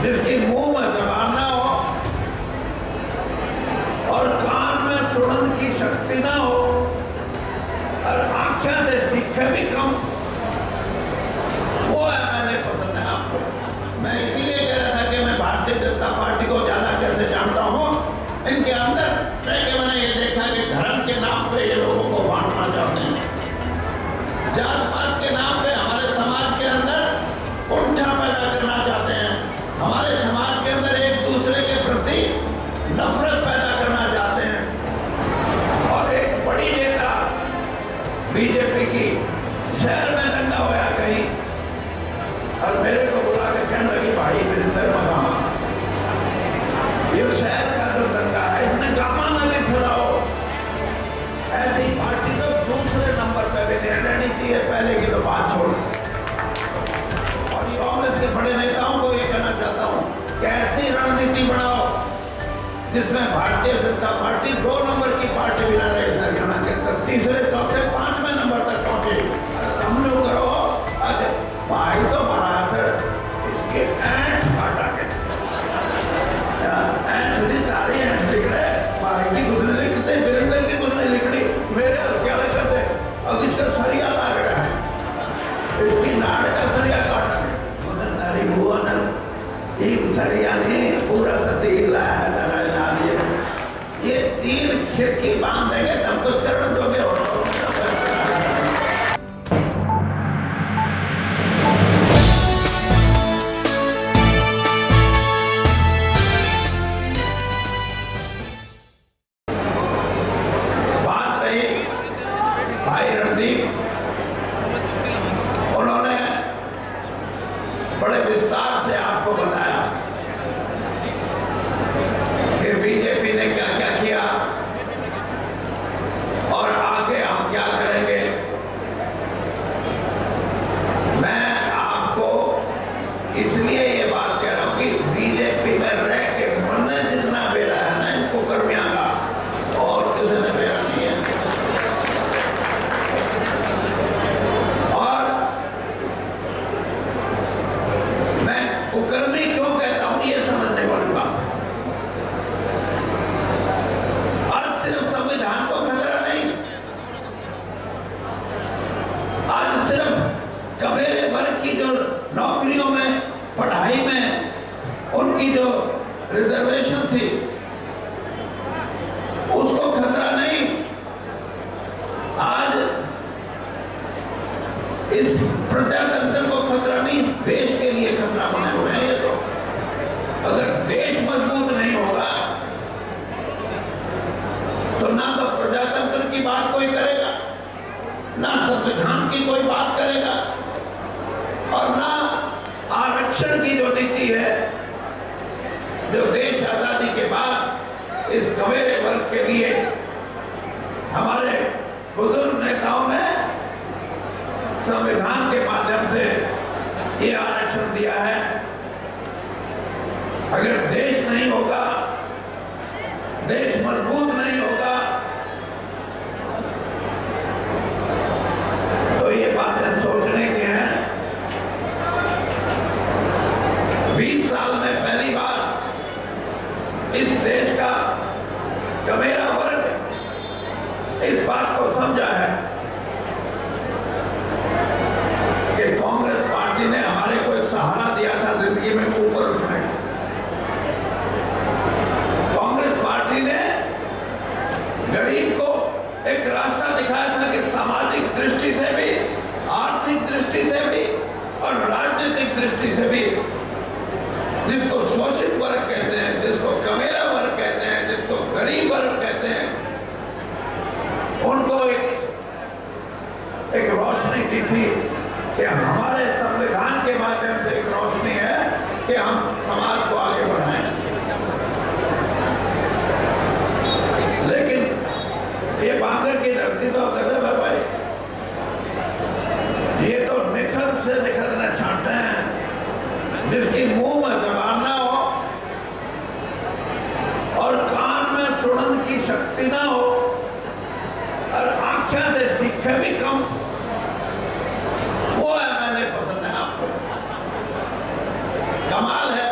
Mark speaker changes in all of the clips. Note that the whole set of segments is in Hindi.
Speaker 1: जिसकी मुंह में जबान ना हो और कान में सुनने की शक्ति ना हो और आंखें से दिखे भी कम, वो एमएलए पसंद है आपको। मैं इसीलिए कह रहा था कि मैं भारतीय जनता पार्टी को ज्यादा कैसे जानता हूँ। इनके अंदर मैंने ये देखा कि धर्म के नाम पे ये लोगों को बांटना चाहते हैं, जात पात के नाम पे हमारे समाज के अंदर उल्टा पैदा करना चाहते हैं, हमारे समाज के अंदर एक दूसरे के प्रति नफरत पैदा करना चाहते हैं। और एक बड़ी नेता बीजेपी की शहर में दंगा होया कहीं और मेरे को बुला के कहने लगी भाई वीरेंद्र मकामा, ये शहर का जो दंगा है इसने गामा में भी फैलाओ। ऐसी पार्टी तो दूसरे नंबर पे भी नहीं रहनी चाहिए, पहले की तो बात छोड़। और कांग्रेस के बड़े नेताओं को ये कहना चाहता हूँ कि ऐसी रणनीति बनाओ जिसमें भारतीय जनता पार्टी 2 नंबर की पार्टी भी ना रहे हरियाणा के अंदर, तीसरे चौथे 5वें नंबर तक पहुंचे। हम लोग करो आज भाई तो बड़ा फिर इसके ऐंठ काटा के भाई की कुछ नहीं लिखते, वीरेंद्र की कुछ नहीं लिखनी, मेरे क्या लिखते। अब इसका सरिया लाग रहा है, इसकी नाड़ का सरिया काटा नारी हुआ ना, एक सरिया नहीं पूरा सा तीर लाया है। ये तीर खिड़की बांध देंगे तब कुछ करने दोगे हो। बात रही भाई रणदीप, उन्होंने बड़े विस्तार से आपको बताया कि बीजेपी ने क्या क्या किया और आगे हम क्या करेंगे। मैं आपको इसलिए ये बात कह रहा हूं कि बीजेपी में रह के मन ने जितना बेरा है ना इनको कर्मियों का, और किसी ने बेरा नहीं है। और मैं कुकर्मी क्यों कहता हूं ये समझने वाली बात। आज सिर्फ संविधान को खतरा नहीं, आज सिर्फ कबीरे वर्ग की जो नौकरियों में पढ़ाई में उनकी जो रिजर्वेशन थी उसको खतरा नहीं, आज इस प्रजातंत्र को खतरा नहीं, इस देश के लिए खतरा बने हुए हैं। ये तो अगर देश मजबूत नहीं होगा तो ना तो प्रजातंत्र की बात कोई करेगा, ना संविधान की कोई बात करेगा, और ना आरक्षण की जो नीति है जो देश आजादी के बाद इस कबीरे वर्ग के लिए हमारे बुजुर्ग नेताओं ने संविधान के माध्यम से ये आरक्षण दिया है। अगर देश नहीं होगा, देश मजबूत नहीं होगा, तो ये बातें सोचने की हैं। 20 साल में पहली बार इस देश का कबीरा वर्ग इस बात को समझा है कि कांग्रेस पार्टी ने हमारे को एक सहारा दिया था जिंदगी में ऊपर उठने का। कांग्रेस पार्टी ने गरीब को एक रास्ता दिखाया था कि सामाजिक दृष्टि से भी, आर्थिक दृष्टि से भी और राजनीतिक दृष्टि से भी, जिसको शोषित वर्ग कहते हैं, जिसको कबीरा वर्ग कहते हैं, जिसको गरीब वर्ग कहते हैं, उनको एक रोशनी दी थी कि हमारे संविधान के माध्यम से एक रोशनी है कि हम समाज को आगे बढ़ाएं। लेकिन ये बांगर की धरती तो गजब है भाई, ये तो निखर से निखरना चाहते हैं, जिसकी मुंह में जबान ना हो और कान में सुनने की शक्ति ना हो और आंखें से दिखे भी कम, वो एमएलए पसंद है आपको। कमाल है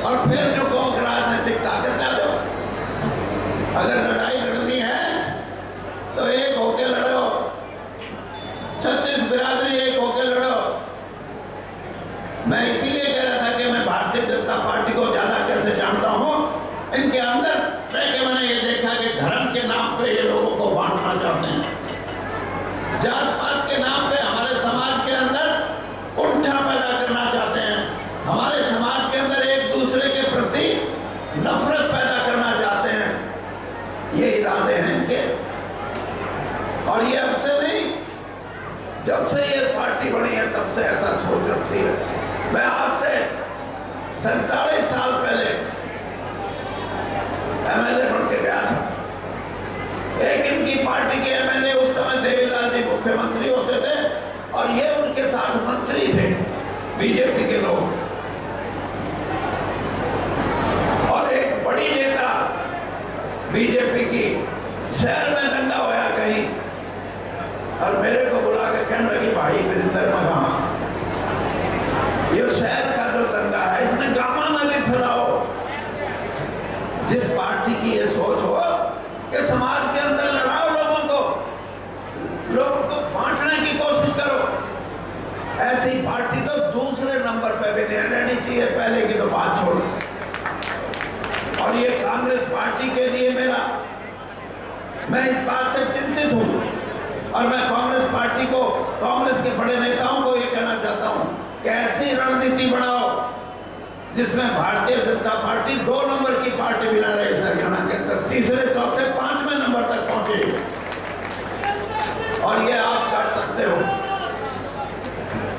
Speaker 1: और फिर जो कहो कि राजनीतिक ताकत ला दो। अगर लड़ाई लड़नी है तो एक होके लड़ो, 36 बिरादरी एक होके लड़ो। मैं इसीलिए कह रहा था कि मैं भारतीय जनता पार्टी को ज्यादा कैसे जानता हूं, इनके अंदर रह के मैंने ये देखा कि धर्म के नाम पे ये लोगों को बांटना चाहते हैं, जात पात के नाम पे हमारे समाज के अंदर कुंठा पैदा करना चाहते हैं, हमारे समाज के अंदर एक दूसरे के प्रति नफरत पैदा करना चाहते हैं। ये इरादे हैं इनके। और ये अब से नहीं, जब से ये पार्टी बनी है तब से ऐसा सोच रखती है। मैं आज से 47 साल पहले एमएलए बन के गया था। एक इनकी पार्टी के एमएलए उस समय देवीलाल जी मुख्यमंत्री होते थे और ये उनके साथ मंत्री थे, बीजेपी के लोग। और एक बड़ी नेता बीजेपी की शहर में दंगा होया कहीं, और मेरे को बुला के कहने लगी, भाई वीरेंद्र महा, ये शहर का जो दंगा है इसने गामा में भी फैलाओ। जिस पार्टी की ये सोच हो कि समाज के अंदर लड़ाओ, लोगों को बांटने की कोशिश करो, ऐसी पार्टी तो दूसरे नंबर पे भी नहीं रहनी चाहिए, पहले की तो बात छोड़ो। और ये कांग्रेस पार्टी के लिए मैं इस बात से चिंतित हूं और मैं कांग्रेस पार्टी को, कांग्रेस के बड़े नेताओं को ये कहना चाहता हूं कि ऐसी रणनीति बनाओ जिसमें भारतीय जनता पार्टी 2 नंबर की पार्टी भी ना रहे इस हरियाणा के अंदर, तीसरे चौथे 5वें नंबर तक पहुंचे। और ये आप कर सकते हो,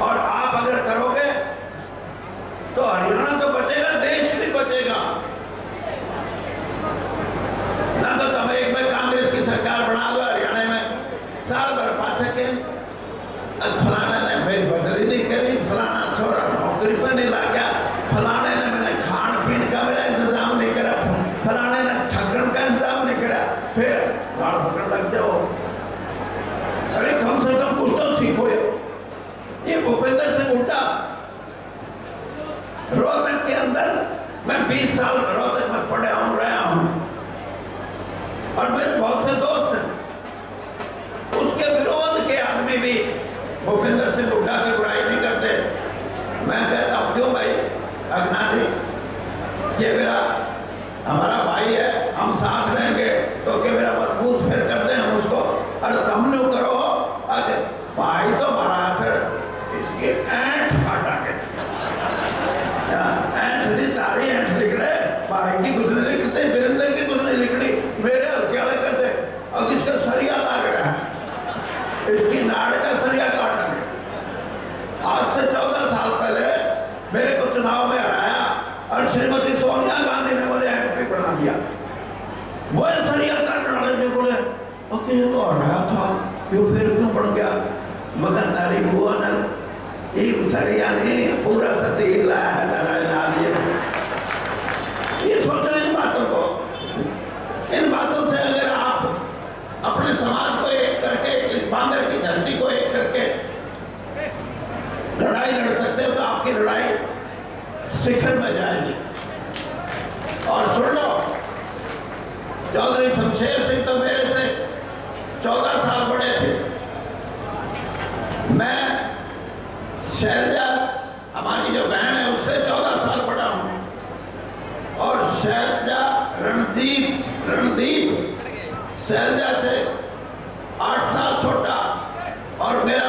Speaker 1: और आप अगर करोगे तो हरियाणा तो बचेगा, देश भी बचेगा। ना तो तुम एक में कांग्रेस की सरकार बना दो हरियाणा में, साल भर पाछे के फलाने ने मेरी बदली नहीं करी, फलाना छोरा नौकरी पर नहीं ला गया, फलाने ने मैंने खान पीन का मेरा इंतजाम नहीं करा, फलाने ने ठगन का इंतजाम नहीं करा, फिर गाड़ पकड़ लग जाओ। अरे कम से कम कुछ तो सीखो। ये भूपेंद्र सिंह हुड्डा रोहतक के अंदर, मैं 20 साल रोहतक में पढ़ा हूं, रहा हूं, और मेरे बहुत से दोस्त हैं, उसके विरोध के आदमी भी भूपेंद्र सिंह हुड्डा की बुराई नहीं करते। मैं कहता हूं क्यों भाई अगना जी, ये मेरा हमारा भाई है, हम साथ रहेंगे, तो कि मेरा मजबूत फिर कर दें हम उसको, अरे तुम लोग करो आगे, भाई तो बड़ा फिर इसकी ऐंठ काटांगे, ऐंठ दी तारी ऐंठ लिख रहे, भाई की कुछ नहीं लिखते, वीरेंद्र की कुछ नहीं लिखनी, मेरे हल्के वाले कहते अब इसका सरिया लाग रहा है, इसकी नाड़ का सरिया काटेंगे। आज से 14 साल पहले मेरे को चुनाव में हराया और श्रीमती सोनिया गांधी ने मुझे एमपी बना दिया। वो सरिया काटने वाले ने बोले ओके ये तो हराया था, क्यों फिर क्यों बढ़ गया, मगर नारी बुआ ने एक सरिया नहीं पूरा सती लाया है नारायण। ये सोचो इन बातों को, इन बातों से अगर आप अपने समाज को एक करके, इस बांदर की धरती को एक करके लड़ाई लड़ सकते हो तो आपकी लड़ाई शिखर में जाएगी। और सुन लो, चौधरी शमशेर सिंह तो मेरे से 14 साल बड़े थे। मैं शैलजा हमारी जो बहन है उससे 14 साल बड़ा हूं, और शैलजा रणदीप शैलजा से 8 साल छोटा, और मेरा